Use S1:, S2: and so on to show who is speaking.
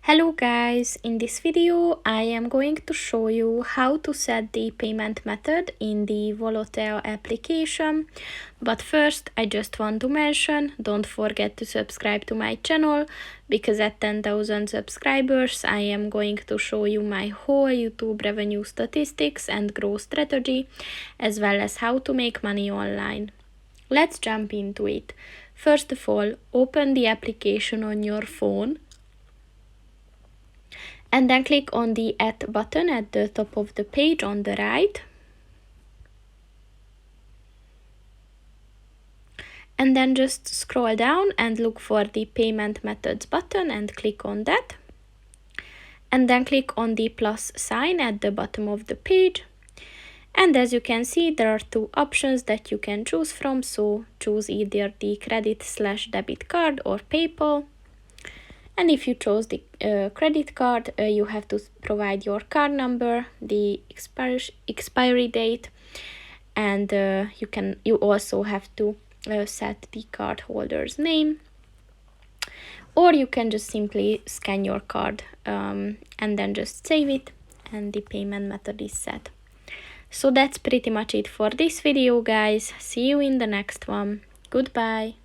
S1: Hello guys, in this video I am going to show you how to set the payment method in the Volotea application. But first I just want to mention, don't forget to subscribe to my channel, because at 10,000 subscribers I am going to show you my whole YouTube revenue statistics and growth strategy, as well as how to make money online. Let's jump into it. First of all, open the application on your phone and then click on the Add button at the top of the page on the right. And then just scroll down and look for the Payment Methods button and click on that. And then click on the plus sign at the bottom of the page. And as you can see, there are two options that you can choose from, so choose either the credit/debit card or PayPal. And if you chose the credit card, you have to provide your card number, the expiry date, and you also have to set the card holder's name. Or you can just simply scan your card and then just save it, and the payment method is set. So that's pretty much it for this video, guys. See you in the next one. Goodbye.